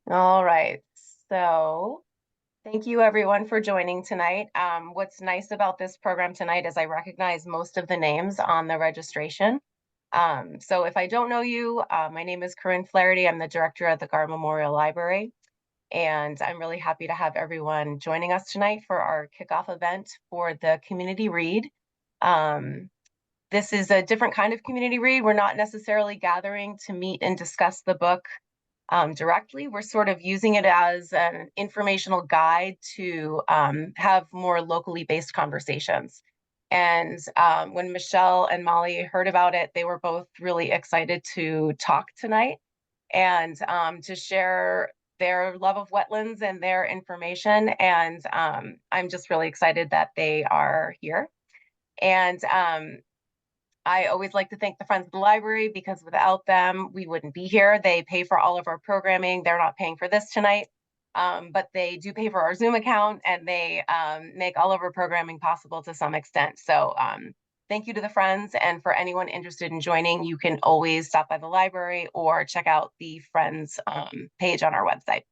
All right. So thank you everyone for joining tonight. What's nice about this program tonight is I recognize most of the names on the registration. So if I don't know you, my name is Corinne Flaherty. I'm the director at the G.A.R Memorial Library, and I'm really happy to have everyone joining us tonight for our kickoff event for the community read. Um, this is a different kind of community read. We're not necessarily gathering to meet and discuss the book directly. We're sort of using it as an informational guide to have more locally based conversations. And when Michelle and Molly heard about it, they were both really excited to talk tonight and to share their love of wetlands and their information. And I'm just really excited that they are here. And I always like to thank the Friends of the Library because without them, we wouldn't be here. They pay for all of our programming. They're not paying for this tonight, but they do pay for our Zoom account and they make all of our programming possible to some extent. So thank you to the Friends. And for anyone interested in joining, you can always stop by the library or check out the Friends page on our website.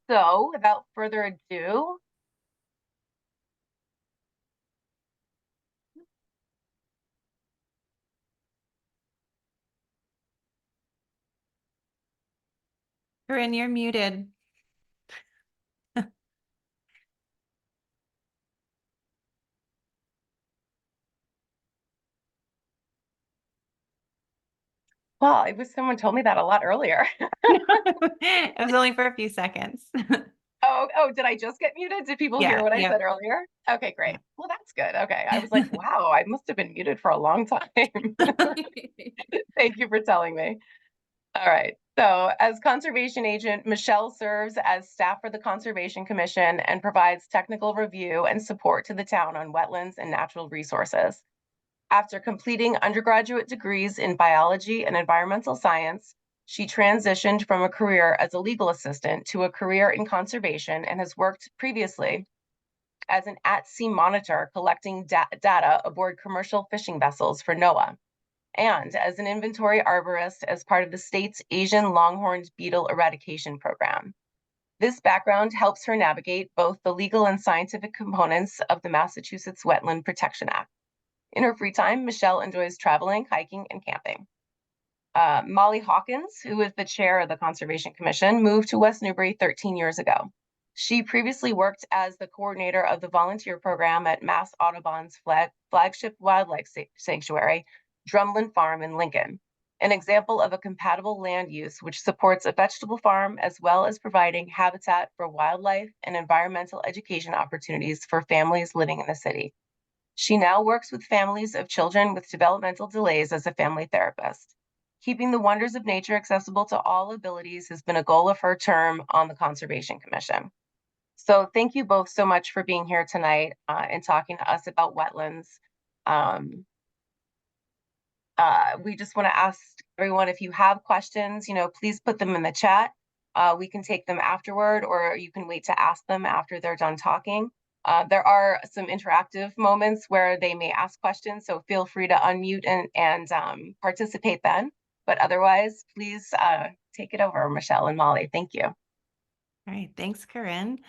So without further ado, Corinne, you're muted. well, it was someone told me that a lot earlier. It was only for a few seconds. Oh, did I just get muted? Did people hear Yeah, what I yeah, said earlier? Okay, yeah. great. Well, that's good. Okay. I was like, wow, I must have been muted for a long time. Thank you for telling me. All right. So, as conservation agent, Michelle serves as staff for the Conservation Commission and provides technical review and support to the town on wetlands and natural resources. After completing undergraduate degrees in biology and environmental science, she transitioned from a career as a legal assistant to a career in conservation and has worked previously as an at-sea monitor collecting data aboard commercial fishing vessels for NOAA, and as an inventory arborist as part of the state's Asian longhorned beetle eradication program. This background helps her navigate both the legal and scientific components of the Massachusetts Wetland Protection Act. In her free time, Michelle enjoys traveling, hiking, and camping. Molly Hawkins, who is the chair of the Conservation Commission, moved to West Newbury 13 years ago. She previously worked as the coordinator of the volunteer program at Mass Audubon's flagship wildlife sanctuary, Drumlin Farm in Lincoln, an example of a compatible land use which supports a vegetable farm as well as providing habitat for wildlife and environmental education opportunities for families living in the city. She now works with families of children with developmental delays as a family therapist. Keeping the wonders of nature accessible to all abilities has been a goal of her term on the Conservation Commission. So thank you both so much for being here tonight and talking to us about wetlands. Um, we just want to ask everyone, if you have questions, please put them in the chat. We can take them afterward, or you can wait to ask them after they're done talking. There are some interactive moments where they may ask questions, so feel free to unmute and participate then. But otherwise, please take it over, Michelle and Molly. Thank you. All right, thanks, Corinne.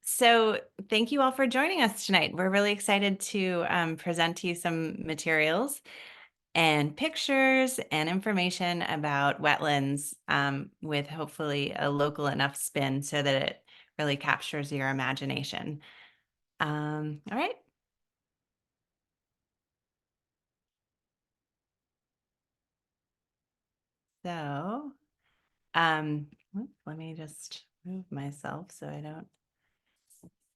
So thank you all for joining us tonight. We're really excited to present to you some materials and pictures and information about wetlands with hopefully a local enough spin so that it really captures your imagination. All right. So let me just move myself so I don't.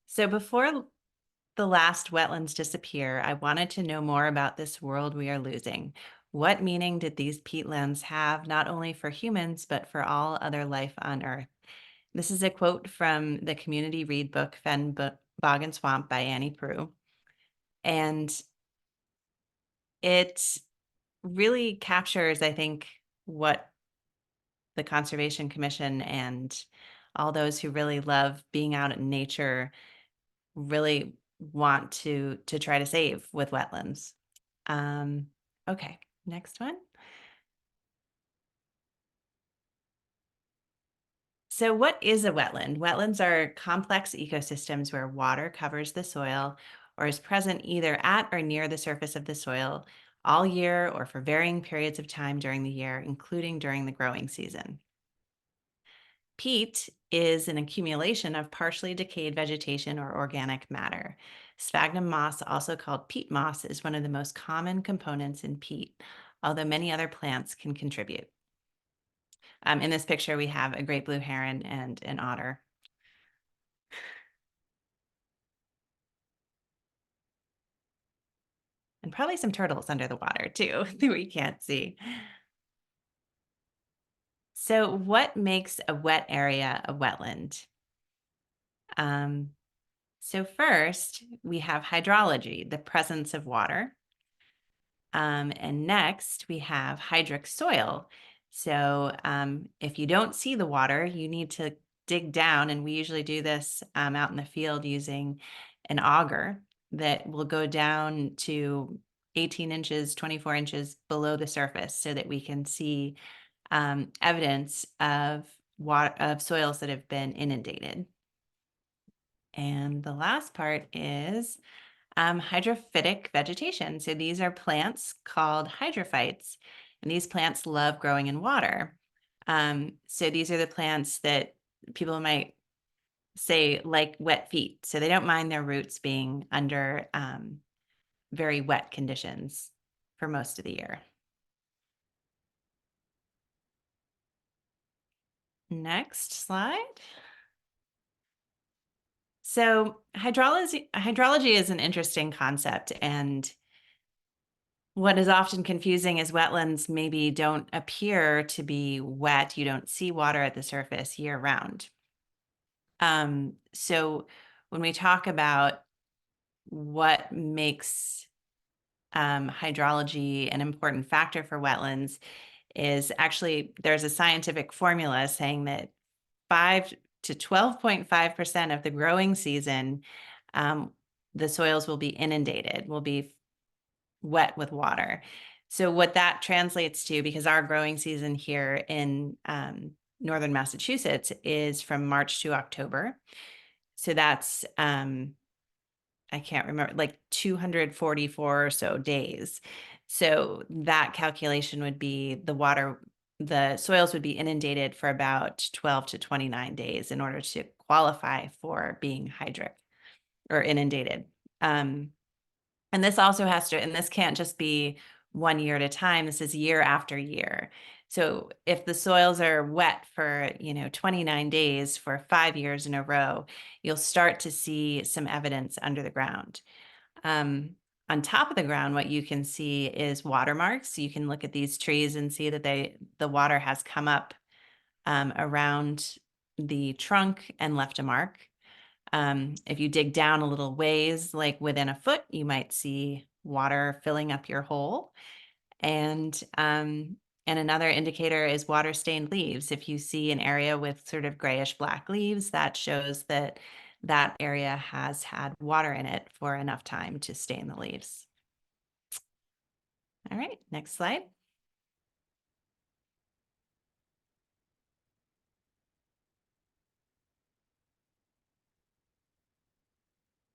So before the last wetlands disappear, I wanted to know more about this world we are losing. What meaning did these peatlands have, not only for humans, but for all other life on Earth? This is a quote from the community read book, Bog and Swamp by Annie Proulx. And it really captures, I think, what the Conservation Commission and all those who really love being out in nature really want to try to save with wetlands. Okay, next one. So what is a wetland? Wetlands are complex ecosystems where water covers the soil or is present either at or near the surface of the soil all year or for varying periods of time during the year, including during the growing season. Peat is an accumulation of partially decayed vegetation or organic matter. Sphagnum moss, also called peat moss, is one of the most common components in peat, although many other plants can contribute. In this picture, we have a great blue heron and an otter. And probably some turtles under the water too that we can't see. So what makes a wet area a wetland? Um, so first, we have hydrology, the presence of water. And next, we have hydric soil. So if you don't see the water, you need to dig down. And we usually do this out in the field using an auger that will go down to 18 inches, 24 inches below the surface so that we can see evidence of water, of soils that have been inundated. And the last part is hydrophytic vegetation. So these are plants called hydrophytes, and these plants love growing in water. So these are the plants that people might say like wet feet. So they don't mind their roots being under very wet conditions for most of the year. Next slide. So hydrology is an interesting concept, and what is often confusing is wetlands maybe don't appear to be wet. You don't see water at the surface year round. So when we talk about what makes hydrology an important factor for wetlands, is actually there's a scientific formula saying that 5 to 12.5% of the growing season, the soils will be inundated, will be wet with water. So what that translates to, because our growing season here in northern Massachusetts is from March to October. So that's, I can't remember, like 244 or so days. So that calculation would be the soils would be inundated for about 12 to 29 days in order to qualify for being hydric or inundated. And this also and this can't just be 1 year at a time. This is year after year. So if the soils are wet for, 29 days for 5 years in a row, you'll start to see some evidence under the ground. On top of the ground, what you can see is watermarks. You can look at these trees and see that the water has come up around the trunk and left a mark. If you dig down a little ways, like within a foot, you might see water filling up your hole. And another indicator is water stained leaves. If you see an area with sort of grayish black leaves, that shows that that area has had water in it for enough time to stain the leaves. All right, next slide.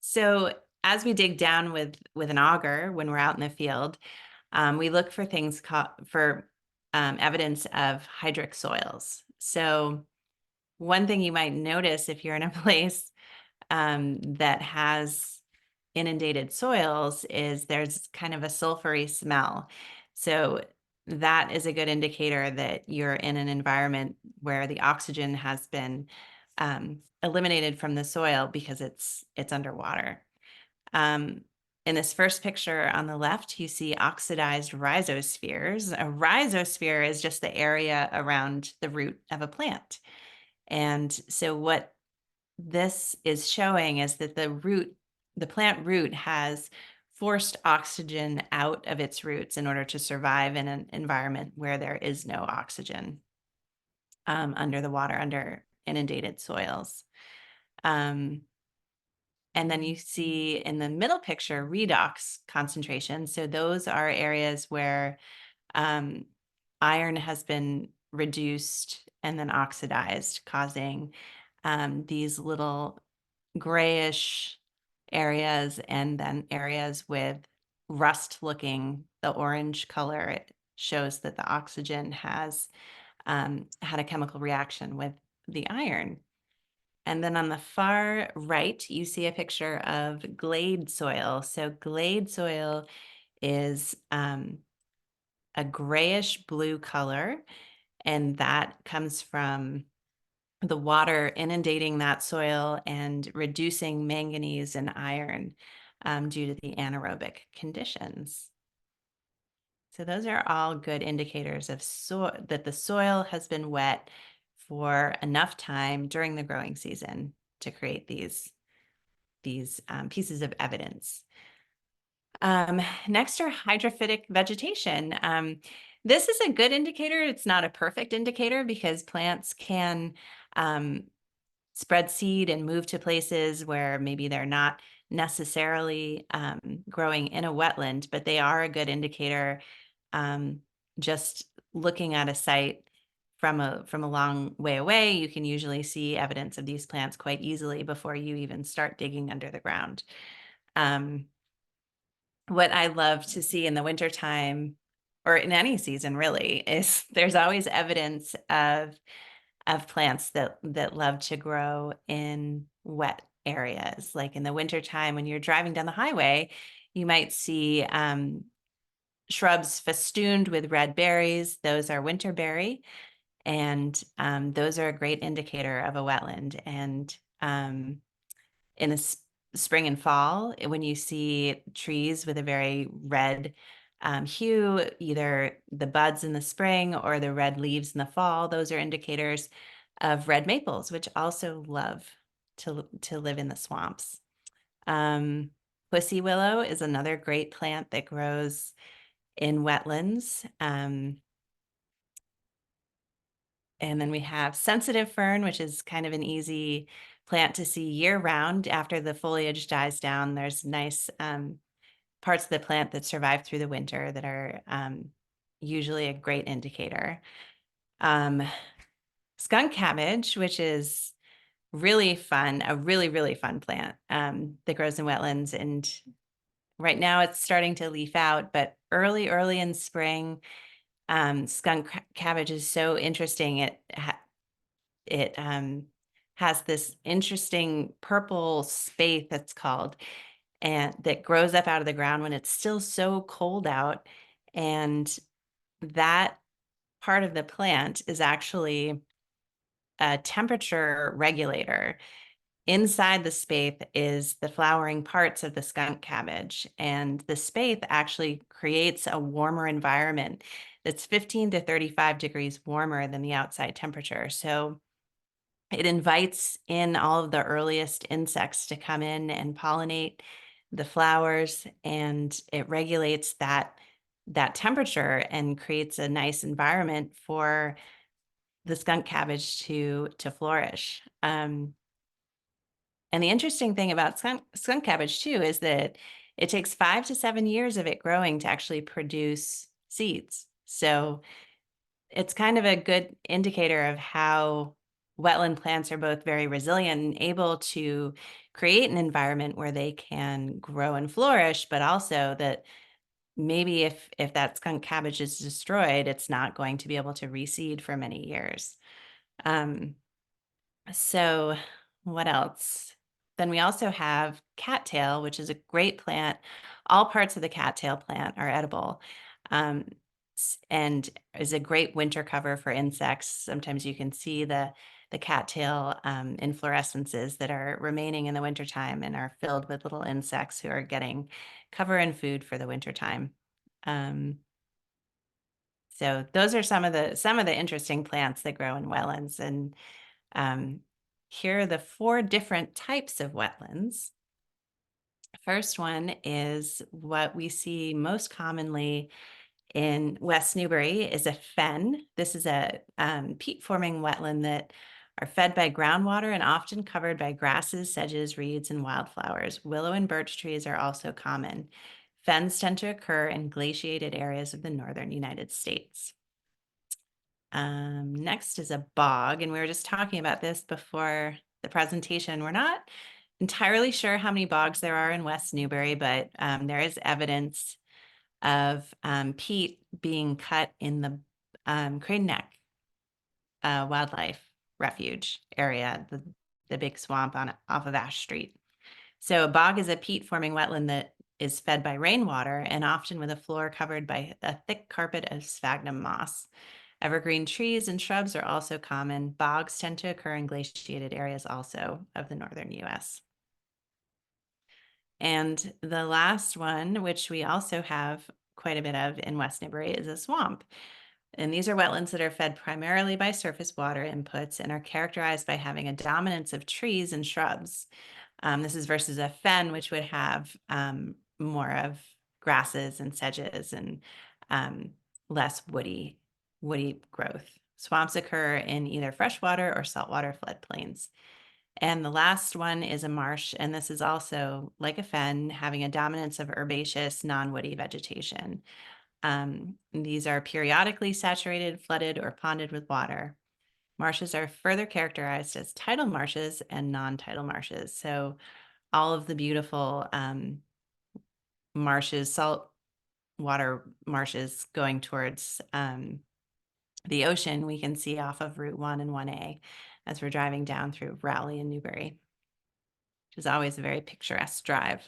So as we dig down with an auger when we're out in the field, we look for things for evidence of hydric soils. So one thing you might notice if you're in a place that has inundated soils is there's kind of a sulfury smell. So that is a good indicator that you're in an environment where the oxygen has been eliminated from the soil because it's underwater. In this first picture on the left, you see oxidized rhizospheres. A rhizosphere is just the area around the root of a plant. And so what this is showing is that the plant root has forced oxygen out of its roots in order to survive in an environment where there is no oxygen under the water, under inundated soils. And then you see in the middle picture, redox concentration. So those are areas where iron has been reduced and then oxidized, causing these little grayish areas and then areas with rust looking, the orange color. It shows that the oxygen has had a chemical reaction with the iron. And then on the far right, you see a picture of glade soil. So glade soil is a grayish blue color, and that comes from the water inundating that soil and reducing manganese and iron due to the anaerobic conditions. So those are all good indicators of that the soil has been wet for enough time during the growing season to create these pieces of evidence. Next are hydrophytic vegetation. This is a good indicator. It's not a perfect indicator because plants can spread seed and move to places where maybe they're not necessarily growing in a wetland, but they are a good indicator. Just looking at a site from a long way away, you can usually see evidence of these plants quite easily before you even start digging under the ground. What I love to see in the wintertime, or in any season really, is there's always evidence of plants that love to grow in wet areas. Like in the wintertime, when you're driving down the highway, you might see shrubs festooned with red berries. Those are winterberry, and those are a great indicator of a wetland. And in the spring and fall, when you see trees with a very red hue, either the buds in the spring or the red leaves in the fall, those are indicators of red maples, which also love to live in the swamps. Pussy willow is another great plant that grows in wetlands. And then we have sensitive fern, which is kind of an easy plant to see year round. After the foliage dies down, there's nice parts of the plant that survive through the winter that are usually a great indicator. Skunk cabbage, which is really fun, a really, really fun plant that grows in wetlands. And right now it's starting to leaf out, but early in spring, skunk cabbage is so interesting. It has this interesting purple spathe that's called, and that grows up out of the ground when it's still so cold out. And that part of the plant is actually a temperature regulator. Inside the spathe is the flowering parts of the skunk cabbage, and the spathe actually creates a warmer environment that's 15 to 35 degrees warmer than the outside temperature. So it invites in all of the earliest insects to come in and pollinate the flowers, and it regulates that temperature and creates a nice environment for the skunk cabbage to flourish. And the interesting thing about skunk cabbage too is that it takes 5 to 7 years of it growing to actually produce seeds. So it's kind of a good indicator of how wetland plants are both very resilient and able to create an environment where they can grow and flourish, but also that maybe if that skunk cabbage is destroyed, it's not going to be able to reseed for many years. So what else? Then we also have cattail, which is a great plant. All parts of the cattail plant are edible, um, and is a great winter cover for insects. Sometimes you can see the cattail inflorescences that are remaining in the wintertime and are filled with little insects who are getting cover and food for the wintertime. Um, so those are some of the interesting plants that grow in wetlands. And um, here are the 4 different types of wetlands. First one is what we see most commonly in West Newbury is a fen. This is a peat-forming wetland that are fed by groundwater and often covered by grasses, sedges, reeds, and wildflowers. Willow and birch trees are also common. Fens tend to occur in glaciated areas of the northern United States. Next is a bog, and we were just talking about this before the presentation. We're not entirely sure how many bogs there are in West Newbury, but there is evidence of peat being cut in the Crane Neck Wildlife Refuge area, the big swamp off of Ash Street. So a bog is a peat-forming wetland that is fed by rainwater and often with a floor covered by a thick carpet of sphagnum moss. Evergreen trees and shrubs are also common. Bogs tend to occur in glaciated areas also of the northern US. And the last one, which we also have quite a bit of in West Newbury, is a swamp. And these are wetlands that are fed primarily by surface water inputs and are characterized by having a dominance of trees and shrubs. This is versus a fen, which would have more of grasses and sedges and less woody growth. Swamps occur in either freshwater or saltwater floodplains. And the last one is a marsh, and this is also like a fen, having a dominance of herbaceous, non-woody vegetation. These are periodically saturated, flooded, or ponded with water. Marshes are further characterized as tidal marshes and non-tidal marshes. So all of the beautiful marshes, salt water marshes going towards the ocean, we can see off of Route 1 and 1A as we're driving down through Rowley and Newbury, which is always a very picturesque drive.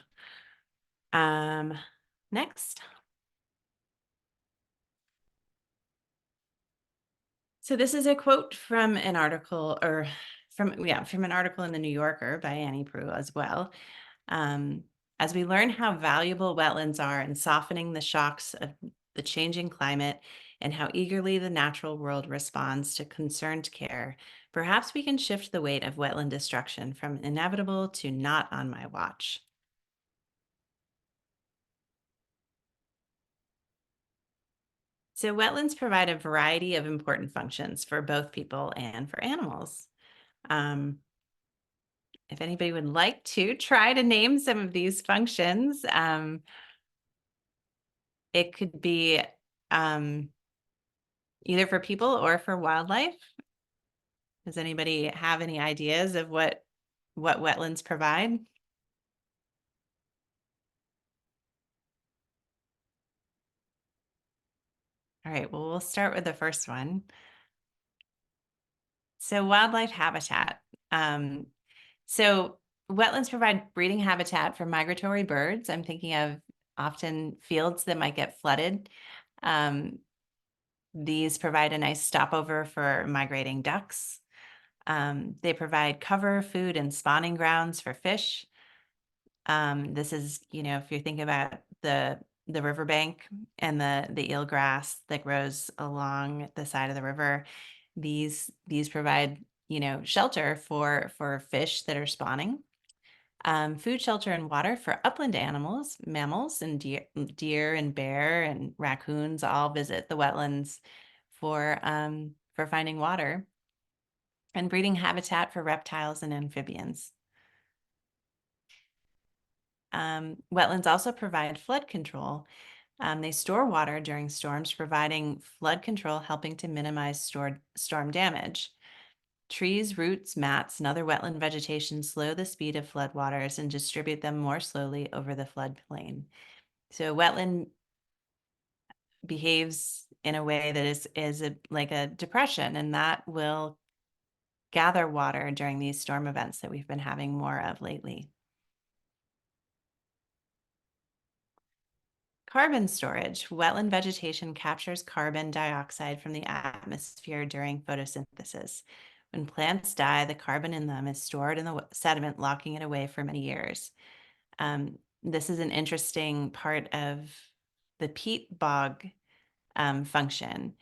Next. So this is a quote from an article, or from an article in the New Yorker by Annie Prue as well. As we learn how valuable wetlands are in softening the shocks of the changing climate and how eagerly the natural world responds to concerned care, perhaps we can shift the weight of wetland destruction from inevitable to not on my watch. So wetlands provide a variety of important functions for both people and for animals. If anybody would like to try to name some of these functions, it could be either for people or for wildlife. Does anybody have any ideas of what wetlands provide? All right, well, we'll start with the first one. So wildlife habitat. So wetlands provide breeding habitat for migratory birds. I'm thinking of often fields that might get flooded. These provide a nice stopover for migrating ducks. They provide cover, food, and spawning grounds for fish. This is, if you think about the riverbank and the eelgrass that grows along the side of the river, these provide, shelter for fish that are spawning. Food, shelter, and water for upland animals, mammals, and deer and bear and raccoons all visit the wetlands for finding water, and breeding habitat for reptiles and amphibians. Wetlands also provide flood control. They store water during storms, providing flood control, helping to minimize storm damage. Trees, roots, mats, and other wetland vegetation slow the speed of floodwaters and distribute them more slowly over the floodplain. So a wetland behaves in a way that is like a depression, and that will gather water during these storm events that we've been having more of lately. Carbon storage. Wetland vegetation captures carbon dioxide from the atmosphere during photosynthesis. When plants die, the carbon in them is stored in the sediment, locking it away for many years. This is an interesting part of the peat bog function.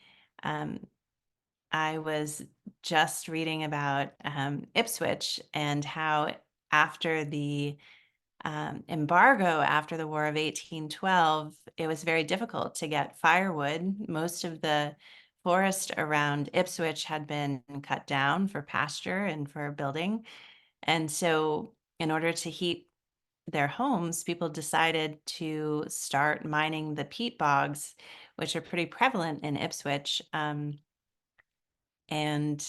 I was just reading about Ipswich and how after the embargo after the War of 1812, it was very difficult to get firewood. Most of the forest around Ipswich had been cut down for pasture and for building. And so in order to heat their homes, people decided to start mining the peat bogs, which are pretty prevalent in Ipswich. And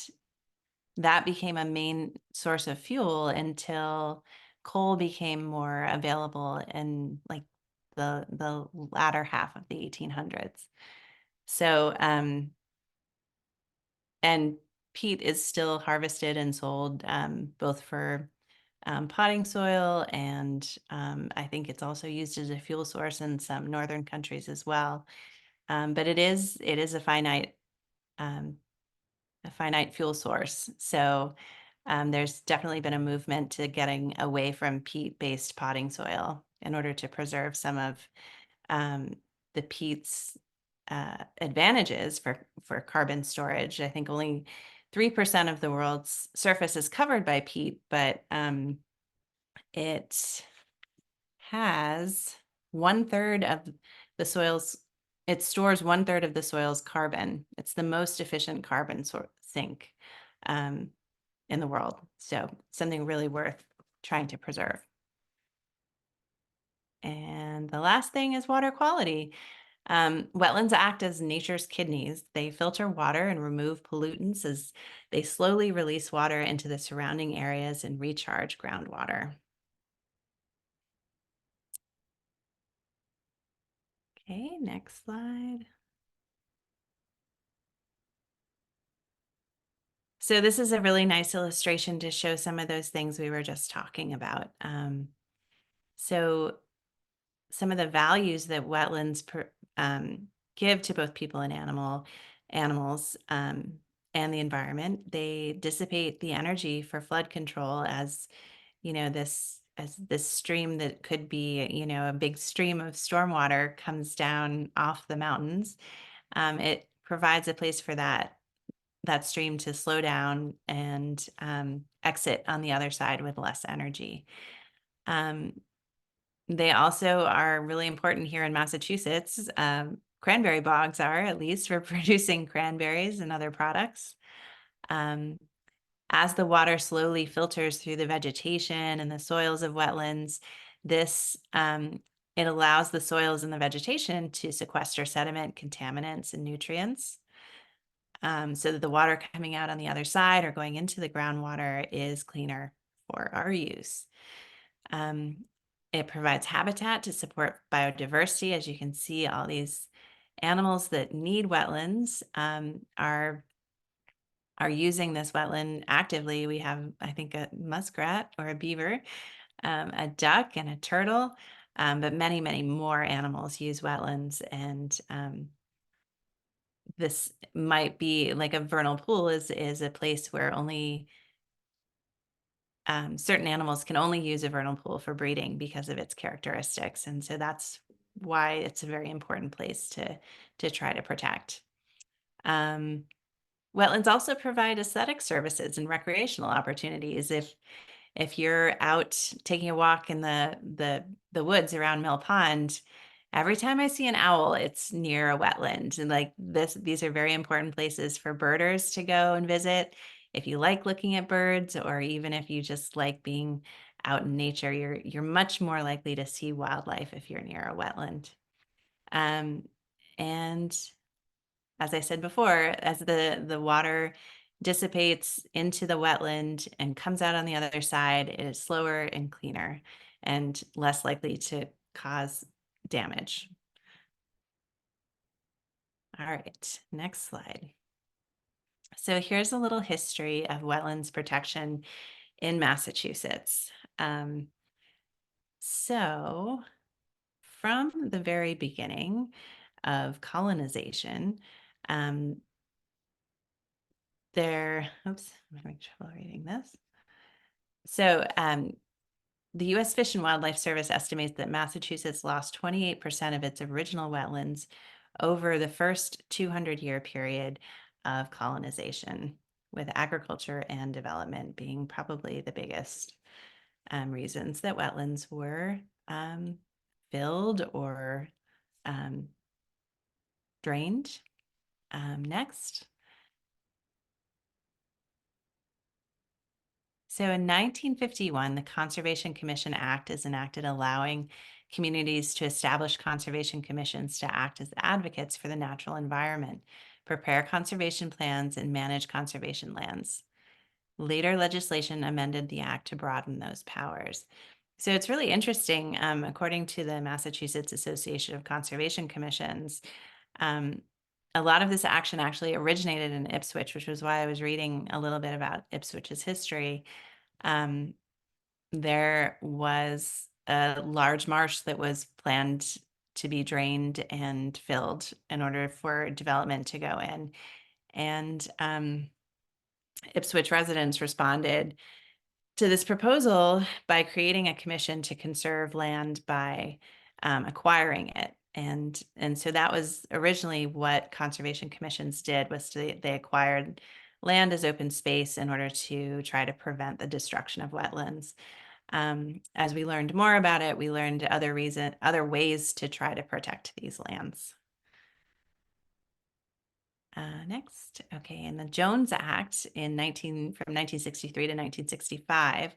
that became a main source of fuel until coal became more available in like the latter half of the 1800s. So, and peat is still harvested and sold both for potting soil, and I think it's also used as a fuel source in some northern countries as well. But it is um, a finite fuel source. So there's definitely been a movement to getting away from peat-based potting soil in order to preserve some of um, the peat's advantages for carbon storage. I think only 3% of the world's surface is covered by peat, but it has one third of the soil's, it stores one third of the soil's carbon. It's the most efficient carbon sink um, in the world. So something really worth trying to preserve. And the last thing is water quality. Wetlands act as nature's kidneys. They filter water and remove pollutants as they slowly release water into the surrounding areas and recharge groundwater. Okay, next slide. So this is a really nice illustration to show some of those things we were just talking about. So some of the values that wetlands give to both people and animals and the environment, they dissipate the energy for flood control as, this stream that could be, a big stream of stormwater comes down off the mountains. It provides a place for that stream to slow down and exit on the other side with less energy. They also are really important here in Massachusetts. Cranberry bogs are, at least, for producing cranberries and other products. As the water slowly filters through the vegetation and the soils of wetlands, it allows the soils and the vegetation to sequester sediment, contaminants, and nutrients. So that the water coming out on the other side or going into the groundwater is cleaner for our use. It provides habitat to support biodiversity. As you can see, all these animals that need wetlands are using this wetland actively. We have, I think, a muskrat or a beaver, a duck, and a turtle, but many, many more animals use wetlands. And this might be like a vernal pool is a place where only certain animals can only use a vernal pool for breeding because of its characteristics. And so that's why it's a very important place to try to protect. Wetlands also provide aesthetic services and recreational opportunities. If you're out taking a walk in the woods around Mill Pond, every time I see an owl, it's near a wetland. And like these are very important places for birders to go and visit. If you like looking at birds, or even if you just like being out in nature, you're much more likely to see wildlife if you're near a wetland. And as I said before, as the water dissipates into the wetland and comes out on the other side, it is slower and cleaner and less likely to cause damage. All right, next slide. So here's a little history of wetlands protection in Massachusetts. So from the very beginning of colonization, um, oops, I'm having trouble reading this. So the U.S. Fish and Wildlife Service estimates that Massachusetts lost 28% of its original wetlands over the first 200-year period of colonization, with agriculture and development being probably the biggest reasons that wetlands were filled or drained. Next. So in 1951, the Conservation Commission Act is enacted, allowing communities to establish conservation commissions to act as advocates for the natural environment, prepare conservation plans, and manage conservation lands. Later legislation amended the act to broaden those powers. So it's really interesting. According to the Massachusetts Association of Conservation Commissions, a lot of this action actually originated in Ipswich, which was why I was reading a little bit about Ipswich's history. There was a large marsh that was planned to be drained and filled in order for development to go in. And Ipswich residents responded to this proposal by creating a commission to conserve land by acquiring it. And so that was originally what conservation commissions did, was they acquired land as open space in order to try to prevent the destruction of wetlands. As we learned more about it, we learned other ways to try to protect these lands. Next, okay, in the Jones Act from 1963 to 1965,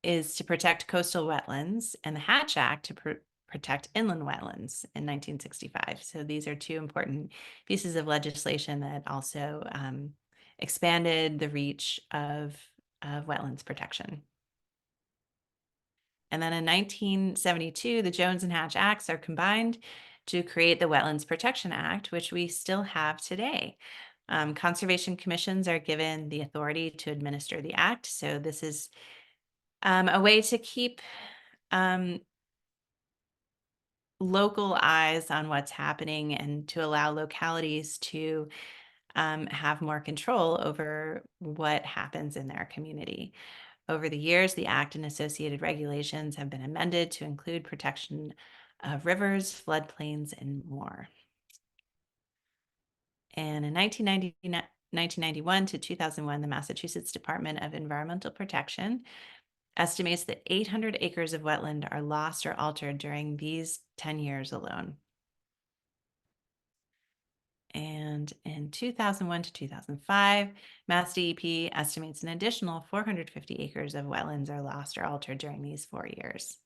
is to protect coastal wetlands, and the Hatch Act to protect inland wetlands in 1965. So these are two important pieces of legislation that also expanded the reach of wetlands protection. And then in 1972, the Jones and Hatch Acts are combined to create the Wetlands Protection Act, which we still have today. Conservation commissions are given the authority to administer the act. So this is a way to keep local eyes on what's happening and to allow localities to have more control over what happens in their community. Over the years, the Act and associated regulations have been amended to include protection of rivers, floodplains, and more. And in 1991 to 2001, the Massachusetts Department of Environmental Protection estimates that 800 acres of wetland are lost or altered during these 10 years alone. And in 2001 to 2005, Mass DEP estimates an additional 450 acres of wetlands are lost or altered during these 4 years.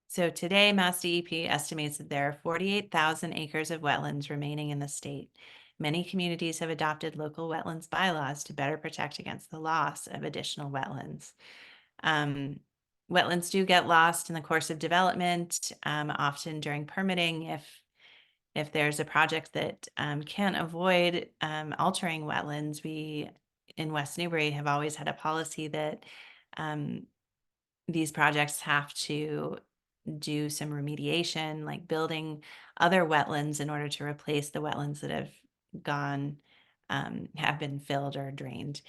So today, Mass DEP estimates that there are 48,000 acres of wetlands remaining in the state. Many communities have adopted local wetlands bylaws to better protect against the loss of additional wetlands. Wetlands do get lost in the course of development, often during permitting. If there's a project that can't avoid altering wetlands, we in West Newbury have always had a policy that these projects have to do some remediation, like building other wetlands in order to replace the wetlands that have been filled or drained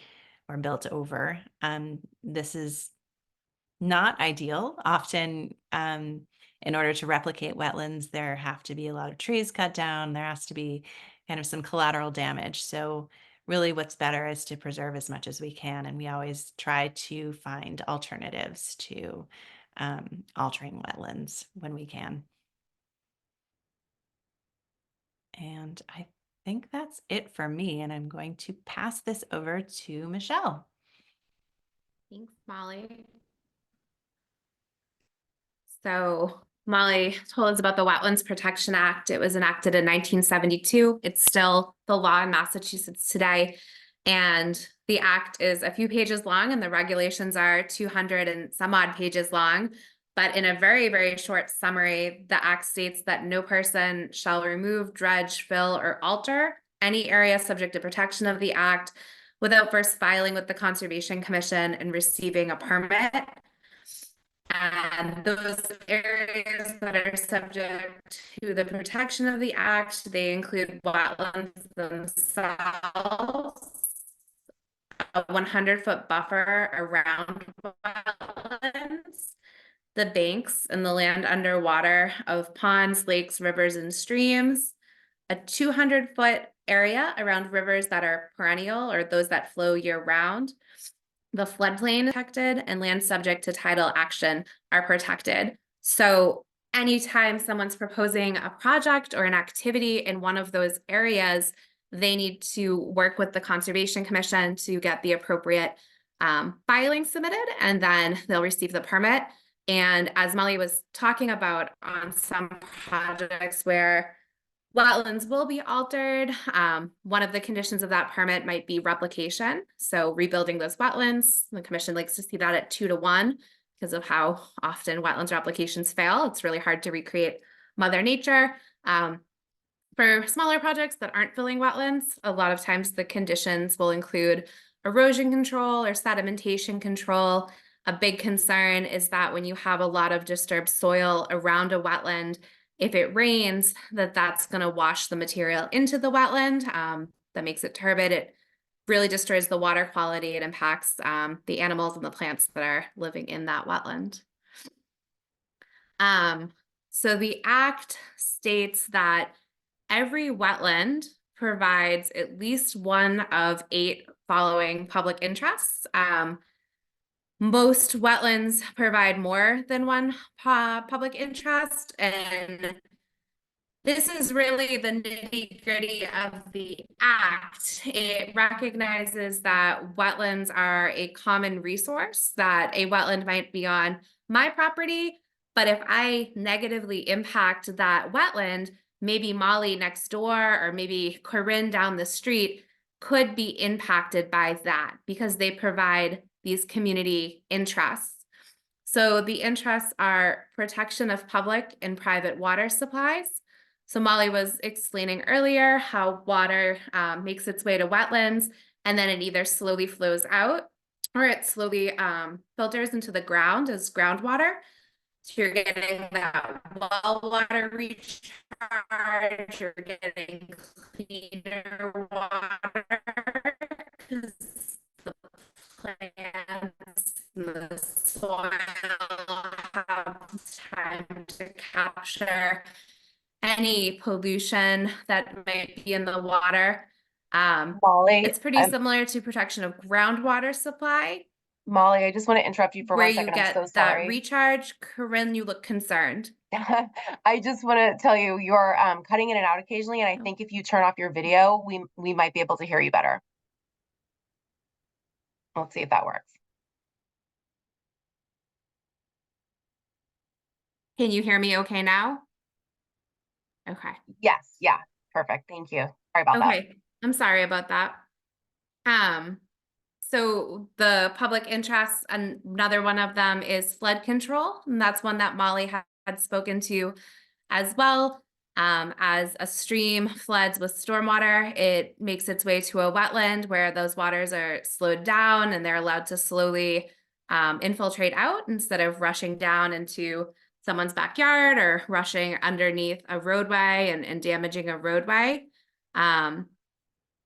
or built over. This is not ideal. Often, in order to replicate wetlands, there have to be a lot of trees cut down. There has to be kind of some collateral damage. So really what's better is to preserve as much as we can. And we always try to find alternatives to altering wetlands when we can. And I think that's it for me. And I'm going to pass this over to Michelle. Thanks, Molly. So Molly told us about the Wetlands Protection Act. It was enacted in 1972. It's still the law in Massachusetts today. And the act is a few pages long and the regulations are 200 and some odd pages long. But in a very, very short summary, the act states that no person shall remove, dredge, fill, or alter any area subject to protection of the act without first filing with the Conservation Commission and receiving a permit. And those areas that are subject to the protection of the act, they include wetlands themselves, a 100-foot buffer around wetlands, the banks and the land underwater of ponds, lakes, rivers, and streams, a 200-foot area around rivers that are perennial or those that flow year-round. The floodplain protected and land subject to tidal action are protected. So anytime someone's proposing a project or an activity in one of those areas, they need to work with the Conservation Commission to get the appropriate filing submitted, and then they'll receive the permit. And as Molly was talking about on some projects where wetlands will be altered, one of the conditions of that permit might be replication. So rebuilding those wetlands, the commission likes to see that at 2 to 1 because of how often wetlands replications fail. It's really hard to recreate Mother Nature. For smaller projects that aren't filling wetlands, a lot of times the conditions will include erosion control or sedimentation control. A big concern is that when you have a lot of disturbed soil around a wetland, if it rains, that's going to wash the material into the wetland. That makes it turbid. It really destroys the water quality. It impacts the animals and the plants that are living in that wetland. So the act states that every wetland provides at least one of 8 following public interests. Most wetlands provide more than one public interest, and this is really the nitty-gritty of the act. It recognizes that wetlands are a common resource, that a wetland might be on my property, but if I negatively impact that wetland, maybe Molly next door or maybe Corinne down the street could be impacted by that because they provide these community interests. So the interests are protection of public and private water supplies. So Molly was explaining earlier how water makes its way to wetlands and then it either slowly flows out or it slowly filters into the ground as groundwater. So you're getting that well water recharge, you're getting cleaner water because the plants and the soil have time to capture any pollution that might be in the water. Molly, It's pretty similar to protection of groundwater supply, Molly, I just want to interrupt you for where 1 you second. I'm so get that sorry. recharge. Corinne, you look concerned. I just want to tell you, you're cutting in and out occasionally, and I think if you turn off your video, we might be able to hear you better. Let's see if that works. Can you hear me okay now? Okay. Yes, yeah, perfect. Thank you. Sorry about that. Okay, I'm sorry about that. So the public interests, another one of them is flood control, and that's one that Molly had spoken to as well. As a stream floods with stormwater, it makes its way to a wetland where those waters are slowed down and they're allowed to slowly infiltrate out instead of rushing down into someone's backyard or rushing underneath a roadway and damaging a roadway.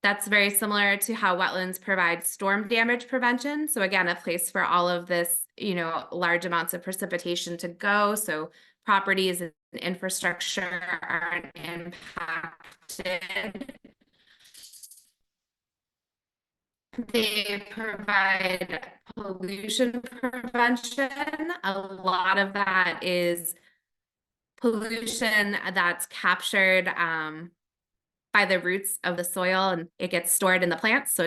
That's very similar to how wetlands provide storm damage prevention. So again, a place for all of this, large amounts of precipitation to go. So properties and infrastructure aren't impacted. They provide pollution prevention. A lot of that is pollution that's captured by the roots of the soil and it gets stored in the plants. So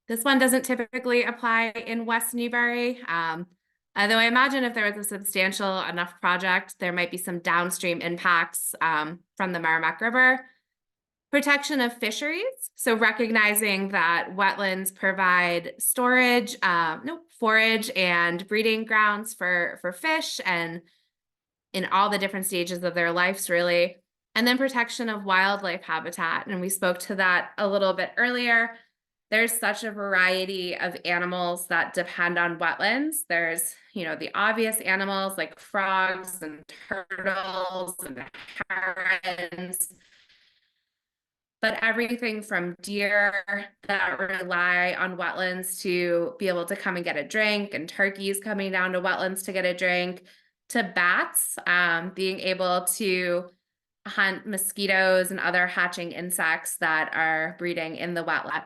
this one doesn't typically apply in West Newbury. Although I imagine if there was a substantial enough project, there might be some downstream impacts from the Merrimack River. Protection of fisheries. So recognizing that wetlands provide storage, forage and breeding grounds for fish and in all the different stages of their lives, really. And then protection of wildlife habitat. And we spoke to that a little bit earlier. There's such a variety of animals that depend on wetlands. There's, the obvious animals like frogs and turtles and herons, but everything from deer that rely on wetlands to be able to come and get a drink, and turkeys coming down to wetlands to get a drink, to bats being able to hunt mosquitoes and other hatching insects that are breeding in the wetland.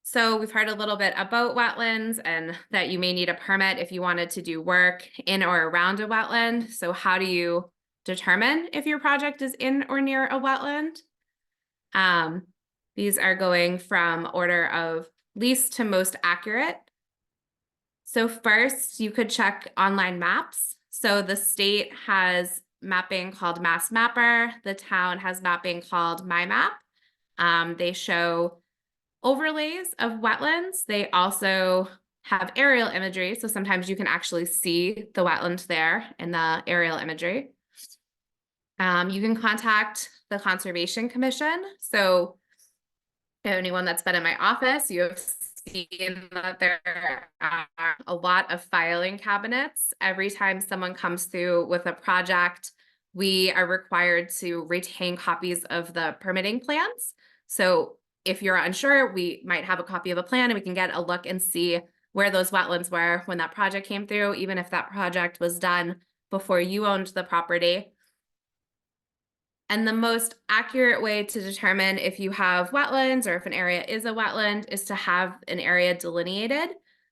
So we've heard a little bit about wetlands and that you may need a permit if you wanted to do work in or around a wetland. So how do you determine if your project is in or near a wetland? These are going from order of least to most accurate. So first, you could check online maps. So the state has mapping called Mass Mapper. The town has mapping called My Map. They show overlays of wetlands. They also have aerial imagery. So sometimes you can actually see the wetland there in the aerial imagery. You can contact the Conservation Commission. So anyone that's been in my office, you have seen that there are a lot of filing cabinets. Every time someone comes through with a project, we are required to retain copies of the permitting plans. So if you're unsure, we might have a copy of a plan and we can get a look and see where those wetlands were when that project came through, even if that project was done before you owned the property. And the most accurate way to determine if you have wetlands or if an area is a wetland is to have an area delineated.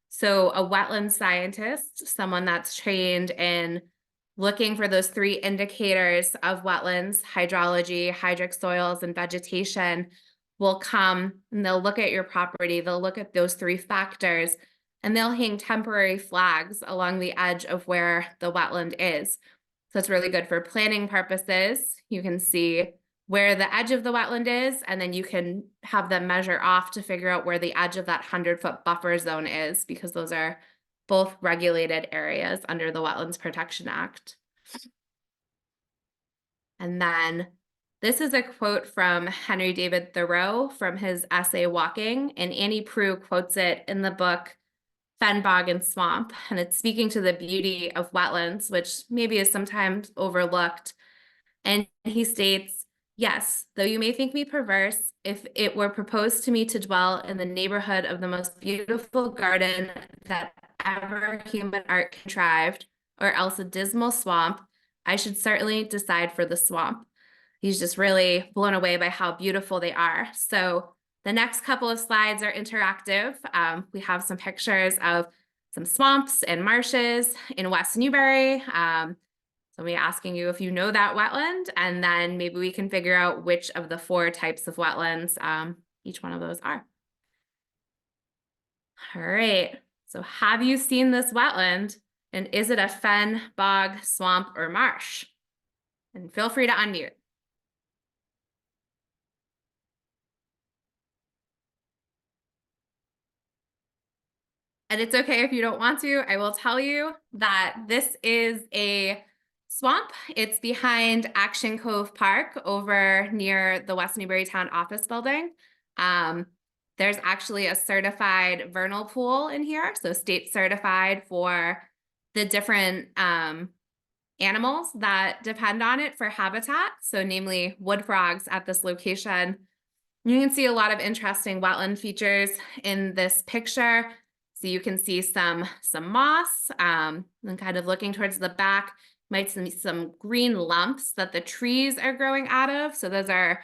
So a wetland scientist, someone that's trained in looking for those three indicators of wetlands, hydrology, hydric soils, and vegetation, will come and they'll look at your property, they'll look at those three factors, and they'll hang temporary flags along the edge of where the wetland is. So it's really good for planning purposes. You can see where the edge of the wetland is, and then you can have them measure off to figure out where the edge of that 100-foot buffer zone is, because those are both regulated areas under the Wetlands Protection Act. And then this is a quote from Henry David Thoreau from his essay Walking, and Annie Proulx quotes it in the book Fen, Bog, and Swamp, and it's speaking to the beauty of wetlands, which maybe is sometimes overlooked. And he states, "Yes, though you may think me perverse, if it were proposed to me to dwell in the neighborhood of the most beautiful garden that ever human art contrived, or else a dismal swamp, I should certainly decide for the swamp." He's just really blown away by how beautiful they are. So the next couple of slides are interactive. We have some pictures of some swamps and marshes in West Newbury. So we're asking you if you know that wetland, and then maybe we can figure out which of the 4 types of wetlands each one of those are. All right, so have you seen this wetland? And is it a fen, bog, swamp, or marsh? And feel free to unmute. And it's okay if you don't want to. I will tell you that this is a swamp. It's behind Action Cove Park over near the West Newbury Town Office Building. There's actually a certified vernal pool in here, so state certified for the different animals that depend on it for habitat, so namely wood frogs at this location. You can see a lot of interesting wetland features in this picture. So you can see some moss, and kind of looking towards the back, might see some green lumps that the trees are growing out of. So those are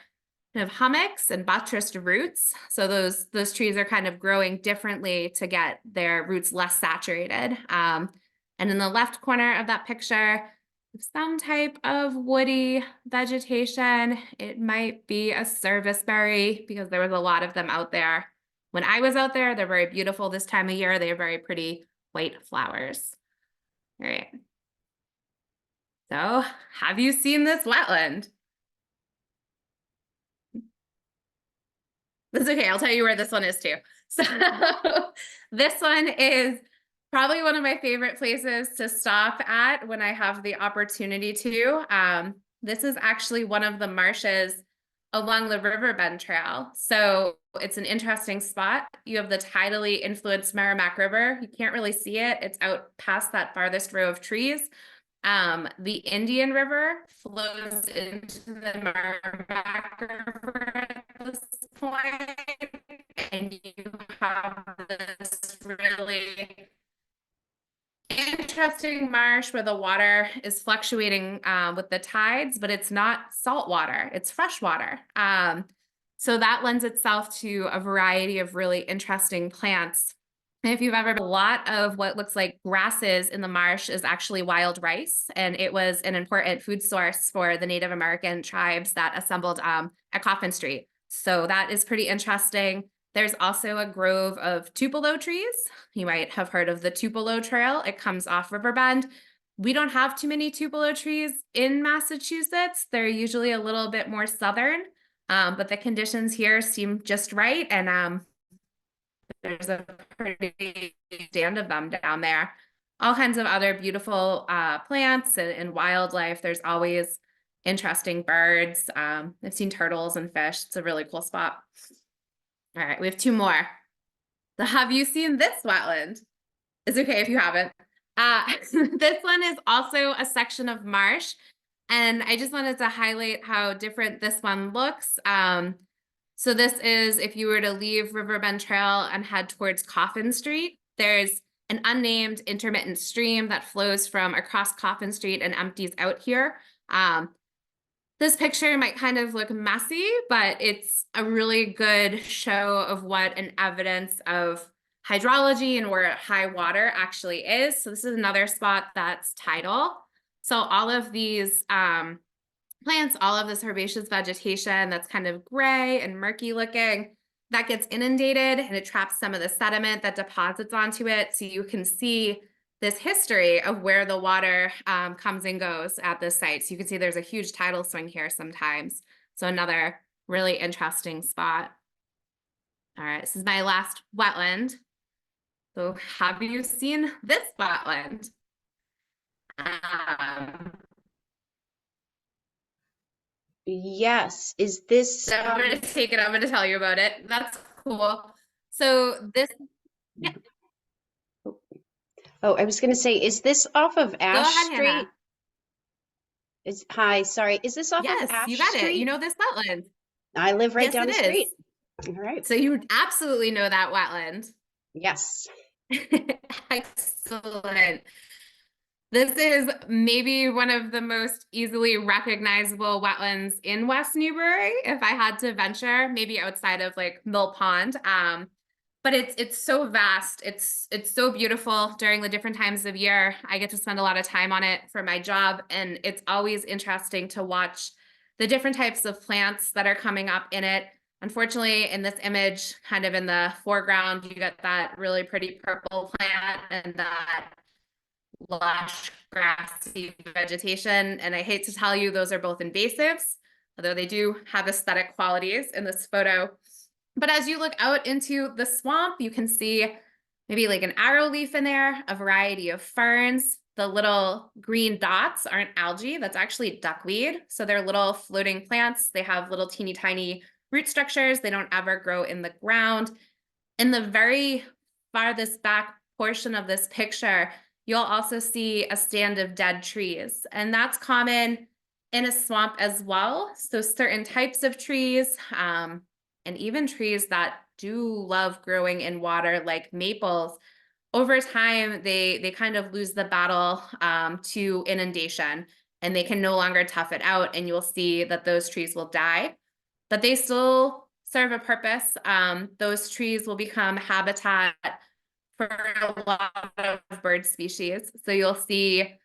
kind of hummocks and buttressed roots. So those trees are kind of growing differently to get their roots less saturated. And in the left corner of that picture, some type of woody vegetation. It might be a serviceberry because there was a lot of them out there. When I was out there, they're very beautiful this time of year. They have very pretty white flowers. All right. So have you seen this wetland? That's okay. I'll tell you where this one is too. So this one is probably one of my favorite places to stop at when I have the opportunity to. This is actually one of the marshes along the Riverbend Trail. So it's an interesting spot. You have the tidally influenced Merrimack River. You can't really see it. It's out past that farthest row of trees. The Indian River flows into the Merrimack River at this point. And you have this really interesting marsh where the water is fluctuating with the tides, but it's not salt water, it's fresh water. So that lends itself to a variety of really interesting plants. And if you've ever, a lot of what looks like grasses in the marsh is actually wild rice, and it was an important food source for the Native American tribes that assembled at Coffin Street. So that is pretty interesting. There's also a grove of tupelo trees. You might have heard of the Tupelo Trail. It comes off Riverbend. We don't have too many tupelo trees in Massachusetts. They're usually a little bit more southern, but the conditions here seem just right. And there's a pretty stand of them down there. All kinds of other beautiful plants and wildlife. There's always interesting birds. I've seen turtles and fish. It's a really cool spot. All right, we have two more. So have you seen this wetland? It's okay if you haven't. This one is also a section of marsh, and I just wanted to highlight how different this one looks. So this is if you were to leave Riverbend Trail and head towards Coffin Street, there's an unnamed intermittent stream that flows from across Coffin Street and empties out here. This picture might kind of look messy, but it's a really good show of what an evidence of hydrology and where high water actually is. So this is another spot that's tidal. So all of these plants, all of this herbaceous vegetation that's kind of gray and murky looking, that gets inundated and it traps some of the sediment that deposits onto it. So you can see this history of where the water comes and goes at this site. So you can see there's a huge tidal swing here sometimes. So another really interesting spot. All right, this is my last wetland. So have you seen this wetland? Yes. Is this? So I'm going to take it. I'm going to tell you about it. That's cool. So this. Yeah. Oh, I was going to say, is this off of Ash Go ahead, Street? Hannah. Hi, sorry. Is this off Yes, of Ash you got Street? it. You know this wetland. I live right Yes, down the it street. is. All right. So you absolutely know that wetland. Yes. Excellent. This is maybe one of the most easily recognizable wetlands in West Newbury, if I had to venture, maybe outside of like Mill Pond. But it's so vast. It's so beautiful during the different times of year. I get to spend a lot of time on it for my job, and it's always interesting to watch the different types of plants that are coming up in it. Unfortunately, in this image, kind of in the foreground, you got that really pretty purple plant and that lush grassy vegetation. And I hate to tell you, those are both invasives, although they do have aesthetic qualities in this photo. But as you look out into the swamp, you can see maybe like an arrowleaf in there, a variety of ferns. The little green dots aren't algae, that's actually duckweed. So they're little floating plants. They have little teeny tiny root structures. They don't ever grow in the ground. In the very farthest back portion of this picture, you'll also see a stand of dead trees, and that's common in a swamp as well. So certain types of trees, and even trees that do love growing in water, like maples, over time, they kind of lose the battle to inundation, and they can no longer tough it out, and you'll see that those trees will die. But they still serve a purpose. Those trees will become habitat for a lot of bird species. So you'll see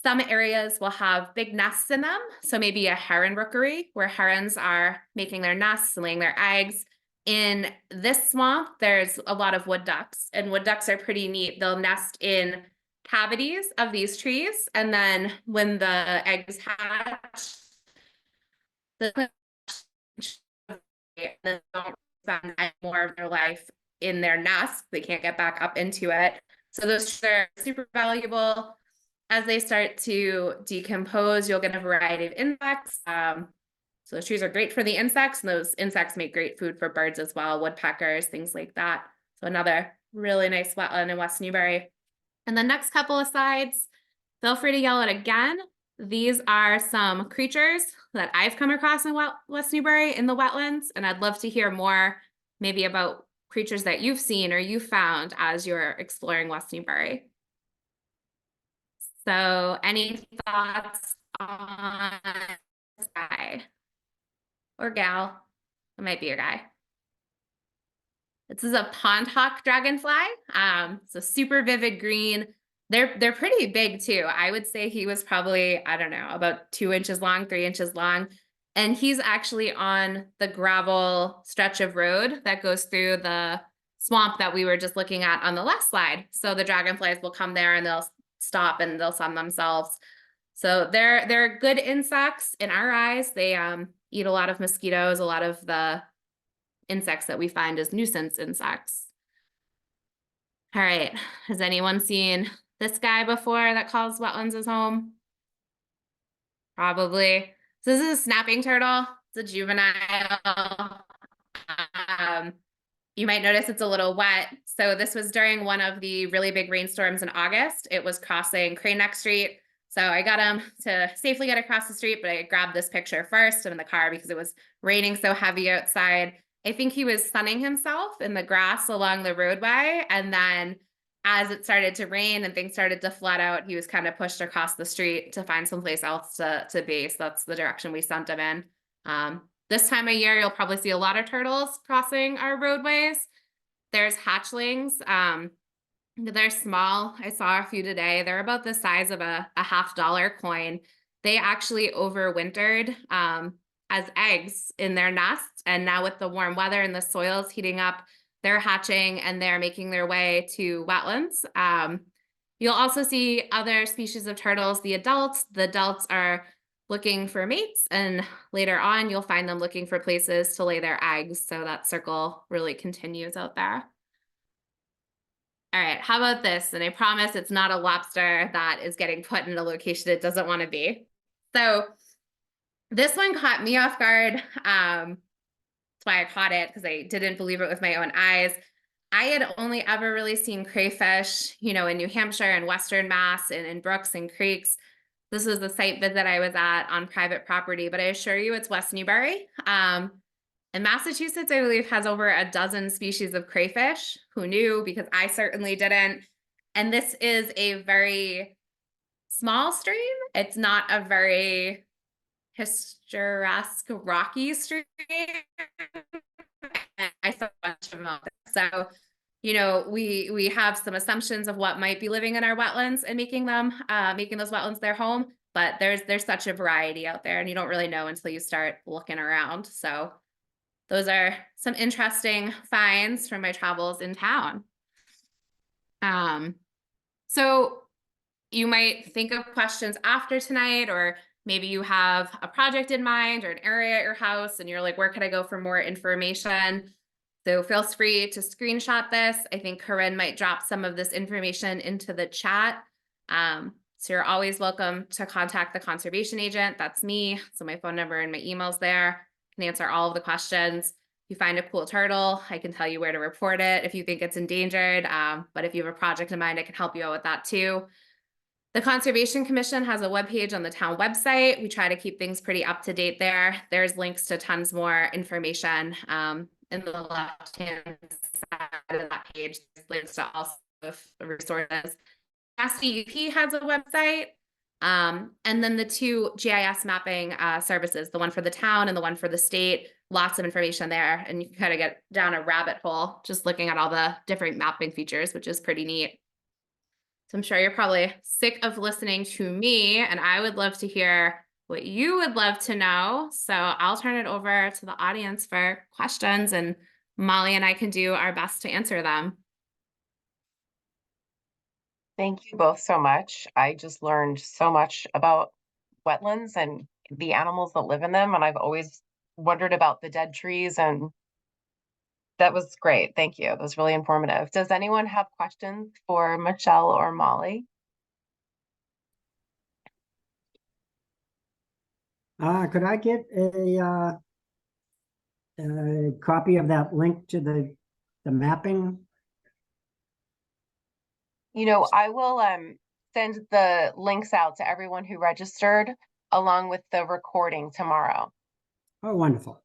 some areas will have big nests in them. So maybe a heron rookery where herons are making their nests and laying their eggs. In this swamp, there's a lot of wood ducks, and wood ducks are pretty neat. They'll nest in cavities of these trees. And then when the eggs hatch, they don't spend any more of their life in their nest. They can't get back up into it. So those are super valuable. As they start to decompose, you'll get a variety of insects. So those trees are great for the insects, and those insects make great food for birds as well, woodpeckers, things like that. So another really nice wetland in West Newbury. And the next couple of slides, feel free to yell it again. These are some creatures that I've come across in West Newbury in the wetlands, and I'd love to hear more maybe about creatures that you've seen or you found as you're exploring West Newbury. So any thoughts on this guy or gal? It might be a guy. This is a pond hawk dragonfly. So super vivid green. They're pretty big too. I would say he was probably, I don't know, about 2 inches long, 3 inches long. And he's actually on the gravel stretch of road that goes through the swamp that we were just looking at on the last slide. So the dragonflies will come there and they'll stop and they'll sun themselves. So they're good insects in our eyes. They eat a lot of mosquitoes, a lot of the insects that we find as nuisance insects. All right, has anyone seen this guy before that calls wetlands his home? Probably. So this is a snapping turtle. It's a juvenile. You might notice it's a little wet. So this was during one of the really big rainstorms in August. It was crossing Crane Neck Street. So I got him to safely get across the street, but I grabbed this picture first in the car because it was raining so heavy outside. I think he was sunning himself in the grass along the roadway. And then as it started to rain and things started to flood out, he was kind of pushed across the street to find someplace else to be. So that's the direction we sent him in. This time of year, you'll probably see a lot of turtles crossing our roadways. There's hatchlings. They're small. I saw a few today. They're about the size of a $50 coin. They actually overwintered as eggs in their nests. And now with the warm weather and the soils heating up, they're hatching and they're making their way to wetlands. You'll also see other species of turtles, the adults. The adults are looking for mates, and later on you'll find them looking for places to lay their eggs. So that circle really continues out there. All right, how about this? And I promise it's not a lobster that is getting put in a location it doesn't want to be. So this one caught me off guard. That's why I caught it, because I didn't believe it with my own eyes. I had only ever really seen crayfish, you know, in New Hampshire and Western Mass and in brooks and creeks. This was the site visit I was at on private property, but I assure you it's West Newbury. And Massachusetts, I believe, has over a dozen species of crayfish. Who knew? Because I certainly didn't. And this is a very small stream. It's not a very picturesque, rocky stream. I saw a bunch of them out there. So, you know, we have some assumptions of what might be living in our wetlands and making those wetlands their home. But there's such a variety out there, and you don't really know until you start looking around. So those are some interesting finds from my travels in town. So you might think of questions after tonight, or maybe you have a project in mind or an area at your house and you're like, where could I go for more information? So feel free to screenshot this. I think Corinne might drop some of this information into the chat. So you're always welcome to contact the conservation agent. That's me. So my phone number and my email's there. I can answer all of the questions. If you find a cool turtle, I can tell you where to report it if you think it's endangered. But if you have a project in mind, I can help you out with that too. The Conservation Commission has a webpage on the town website. We try to keep things pretty up to date there. There's links to tons more information in the left-hand side of that page. There's links to all of the resources. SDUP has a website. And then the two GIS mapping services, the one for the town and the one for the state, lots of information there. And you can kind of get down a rabbit hole just looking at all the different mapping features, which is pretty neat. So I'm sure you're probably sick of listening to me, and I would love to hear what you would love to know. So I'll turn it over to the audience for questions, and Molly and I can do our best to answer them. Thank you both so much. I just learned so much about wetlands and the animals that live in them, and I've always wondered about the dead trees, and that was great. Thank you. That was really informative. Does anyone have questions for Michelle or Molly? Could I get a copy of that link to the mapping? You know, I will send the links out to everyone who registered along with the recording tomorrow. Oh, wonderful.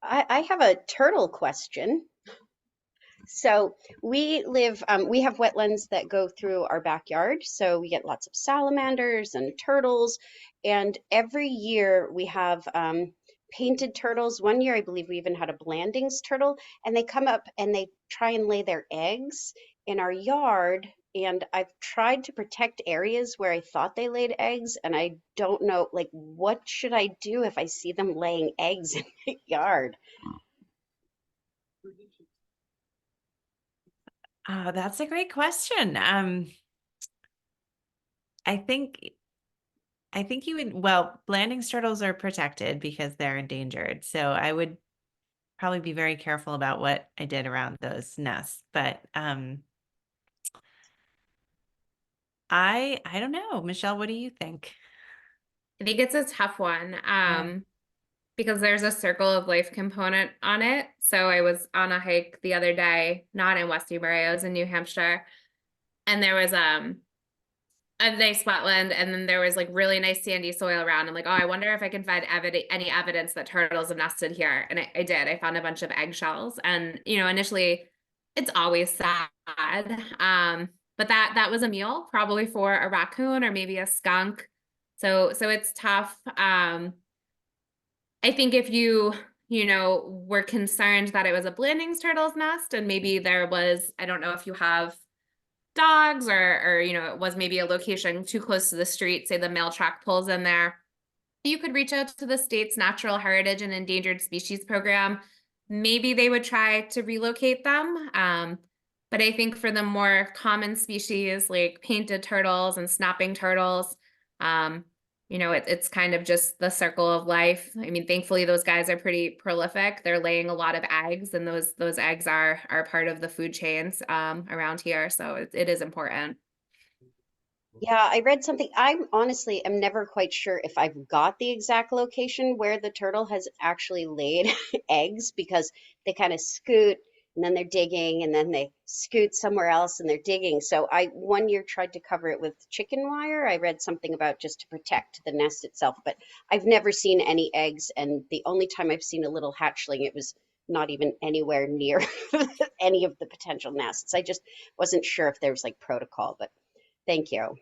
I have a turtle question. So we have wetlands that go through our backyard. So we get lots of salamanders and turtles. And every year we have painted turtles. One year, I believe we even had a Blandings turtle, and they come up and they try and lay their eggs in our yard and I've tried to protect areas where I thought they laid eggs, and I don't know, like, what should I do if I see them laying eggs in my yard? Oh, that's a great question. I think you would, well, Blanding's turtles are protected because they're endangered. So I would probably be very careful about what I did around those nests. But I don't know. Michelle, what do you think? I think it's a tough one. Because there's a circle of life component on it. So I was on a hike the other day, not in West Newbury, I was in New Hampshire, and there was a nice wetland, and then there was like really nice sandy soil around. I'm like, oh, I wonder if I can find any evidence that turtles have nested here. And I did. I found a bunch of eggshells, and initially, it's always sad. But that was a meal probably for a raccoon or maybe a skunk. So it's tough. I think if were concerned that it was a Blanding's turtle's nest and maybe there was, I don't know if you have dogs or it was maybe a location too close to the street, say the mail truck pulls in there, you could reach out to the state's Natural Heritage and Endangered Species Program. Maybe they would try to relocate them. But I think for the more common species like painted turtles and snapping turtles, it's kind of just the circle of life. I mean, thankfully those guys are pretty prolific. They're laying a lot of eggs, and those eggs are part of the food chains around here. So it is important. Yeah, I read something. I honestly am never quite sure if I've got the exact location where the turtle has actually laid eggs, because they kind of scoot and then they're digging and then they scoot somewhere else and they're digging. So I one year tried to cover it with chicken wire. I read something about just to protect the nest itself, but I've never seen any eggs. And the only time I've seen a little hatchling, it was not even anywhere near any of the potential nests. I just wasn't sure if there was like protocol, but thank you.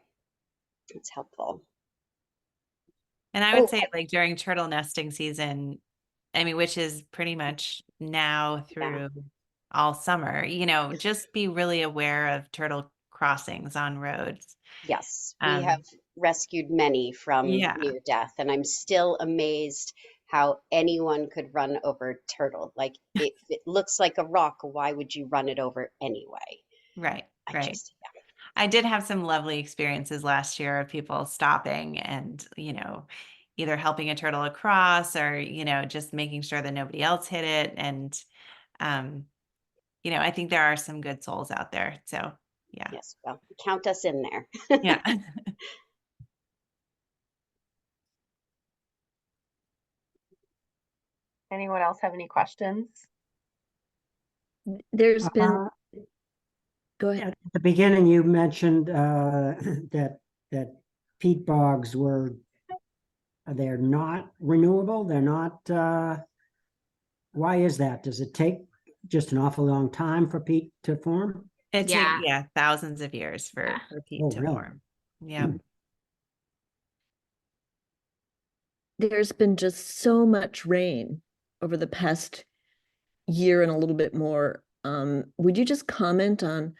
It's helpful. And I Oh, would say like during turtle nesting season, I mean, which is pretty much now yeah. through all summer, just be really aware of turtle crossings on roads. Yes, we have Um, rescued many from yeah, near death, and I'm still amazed how anyone could run over a turtle. Like, if it looks like a rock, why would you run it over anyway? right, I right. just, yeah. I did have some lovely experiences last year of people stopping and, either helping a turtle across or, just making sure that nobody else hit it. And, um, I think there are some good souls out there. So, yeah. Yes, well, count us in there. Yeah. Anyone else have any questions? There's been, Uh, go ahead. At the beginning, you mentioned that peat bogs they're not renewable. They're not. Why is that? Does it take just an awful long time for peat to form? It takes, Yeah. thousands of years for peat Oh, to really? form. Yeah. There's been just so much rain over the past year and a little bit more. Would you just comment on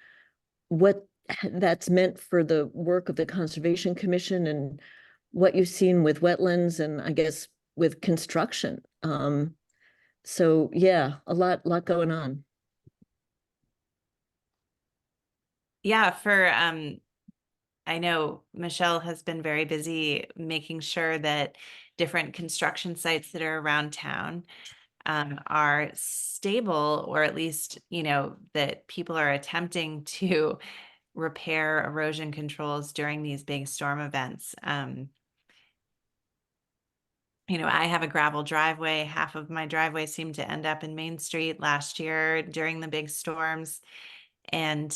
what that's meant for the work of the Conservation Commission and what you've seen with wetlands and I guess with construction? So yeah, a lot going on. Yeah. I know Michelle has been very busy making sure that different construction sites that are around town are stable, or at least, that people are attempting to repair erosion controls during these big storm events. I have a gravel driveway. Half of my driveway seemed to end up in Main Street last year during the big storms. And,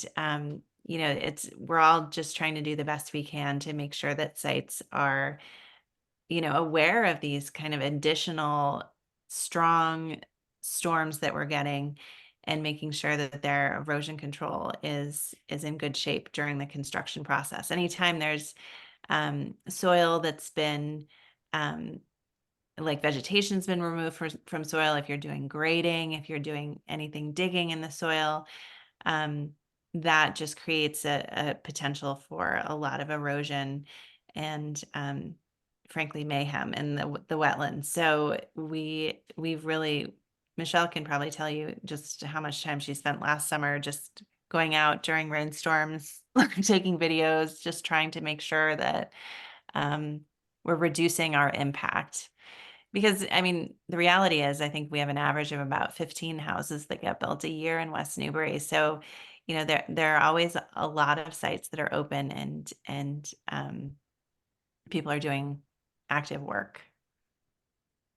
we're all just trying to do the best we can to make sure that sites are, aware of these kind of additional strong storms that we're getting, and making sure that their erosion control is in good shape during the construction process. Anytime there's soil that's been like vegetation's been removed from soil, if you're doing grading, if you're doing anything digging in the soil, that just creates a potential for a lot of erosion and frankly mayhem in the wetlands. So we've really, Michelle can probably tell you just how much time she spent last summer just going out during rainstorms, taking videos, just trying to make sure that we're reducing our impact. Because I mean, the reality is, I think we have an average of about 15 houses that get built a year in West Newbury. So, you know, there are always a lot of sites that are open, and people are doing active work.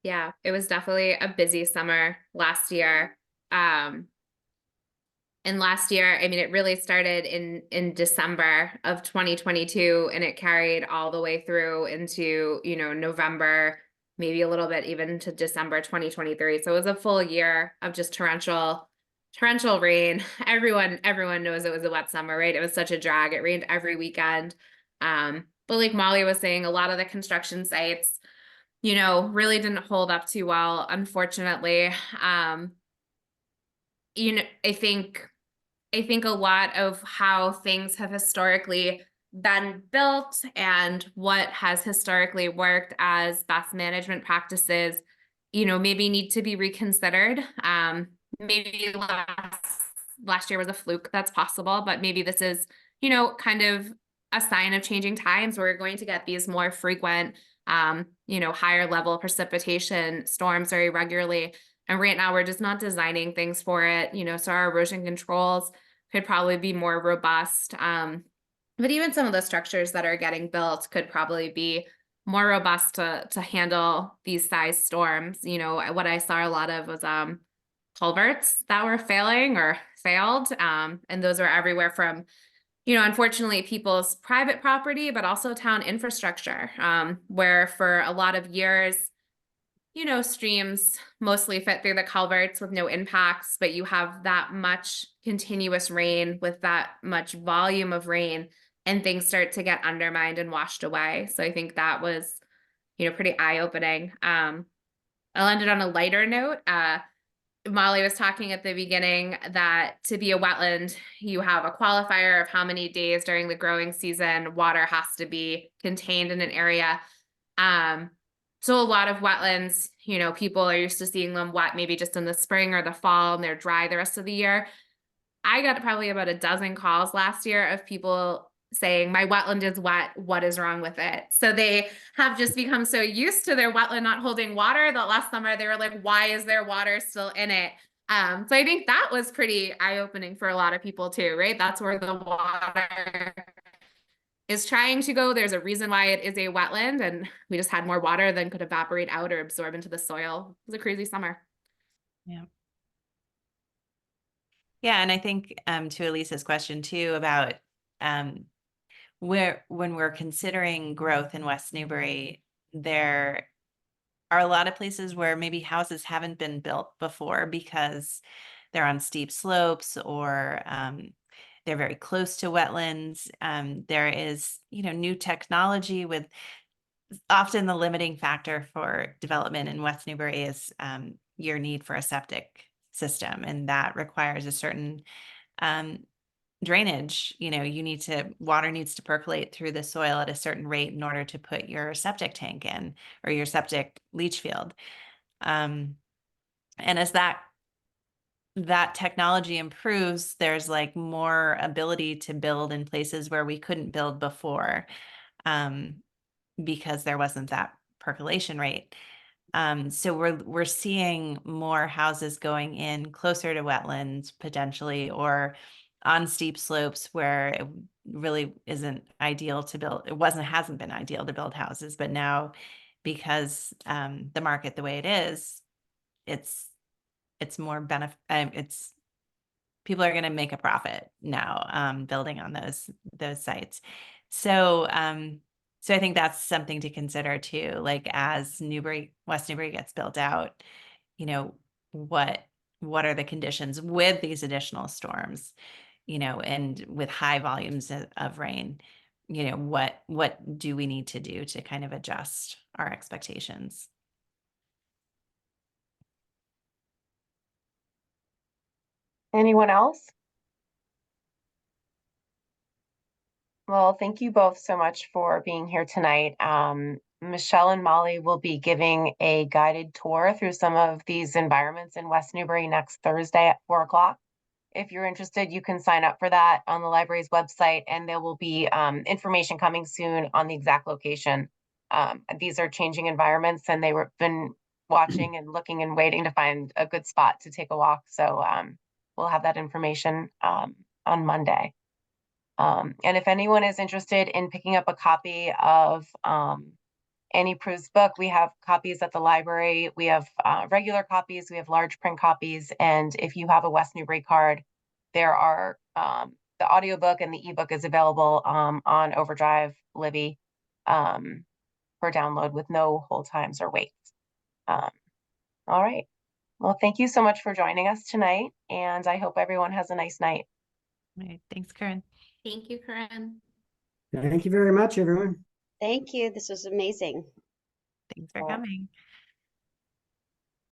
Yeah, it was definitely a busy summer last year. And last year, I mean, it really started in December of 2022, and it carried all the way through into, you know, November, maybe a little bit even to December 2023. So it was a full year of just torrential rain. Everyone knows it was a wet summer, right? It was such a drag. It rained every weekend. But like Molly was saying, a lot of the construction sites, you know, really didn't hold up too well, unfortunately. You know, I think a lot of how things have historically been built and what has historically worked as best management practices, you know, maybe need to be reconsidered. Maybe last year was a fluke, that's possible, but maybe this is, you know, kind of a sign of changing times. We're going to get these more frequent, you know, higher level precipitation storms very regularly. And right now we're just not designing things for it, you know, so our erosion controls could probably be more robust. But even some of the structures that are getting built could probably be more robust to handle these size storms. You know, what I saw a lot of was culverts that were failing or failed. And those are everywhere from, you know, unfortunately, people's private property, but also town infrastructure, where for a lot of years, you know, streams mostly fit through the culverts with no impacts, but you have that much continuous rain with that much volume of rain, and things start to get undermined and washed away. So I think that was, you know, pretty eye-opening. I'll end it on a lighter note. Molly was talking at the beginning that to be a wetland, you have a qualifier of how many days during the growing season water has to be contained in an area. So a lot of wetlands, you know, people are used to seeing them wet maybe just in the spring or the fall, and they're dry the rest of the year. I got probably about a dozen calls last year of people saying, my wetland is wet, what is wrong with it? So they have just become so used to their wetland not holding water that last summer they were like, why is there water still in it? So I think that was pretty eye-opening for a lot of people too, right? That's where the water is trying to go. There's a reason why it is a wetland, and we just had more water than could evaporate out or absorb into the soil. It was a crazy summer. Yeah. Yeah, and I think to Elisa's question too about when we're considering growth in West Newbury, there are a lot of places where maybe houses haven't been built before because they're on steep slopes, or they're very close to wetlands. There is, you know, new technology. With often the limiting factor for development in West Newbury is your need for a septic system, and that requires a certain drainage. You know, water needs to percolate through the soil at a certain rate in order to put your septic tank in, or your septic leach field. And as that technology improves, there's like more ability to build in places where we couldn't build before, because there wasn't that percolation rate. So we're seeing more houses going in closer to wetlands potentially, or on steep slopes where it really isn't ideal to build. Hasn't been ideal to build houses, but now, because the market the way it is, it's more benefit. It's people are going to make a profit now building on those sites. So so I think that's something to consider too. Like as West Newbury gets built out, you know, what are the conditions with these additional storms, you know, and with high volumes of rain, you know, what do we need to do to kind of adjust our expectations? Anyone else? Well, thank you both so much for being here tonight. Michelle and Molly will be giving a guided tour through some of these environments in West Newbury next Thursday at 4 o'clock. If you're interested, you can sign up for that on the library's website, and there will be information coming soon on the exact location. These are changing environments, and they were been watching and looking and waiting to find a good spot to take a walk. So we'll have that information on Monday. And if anyone is interested in picking up a copy of Annie Proulx's book, we have copies at the library. We have regular copies, we have large print copies, and if you have a West Newbury card, there are the audiobook and the ebook is available on Overdrive Libby for download with no hold times or waits. All right. Well, thank you so much for joining us tonight, and I hope everyone has a nice night. All right, thanks, Corinne. Thank you, Corinne. Thank you very much, everyone. Thank you. This was amazing. Thanks for Well, coming.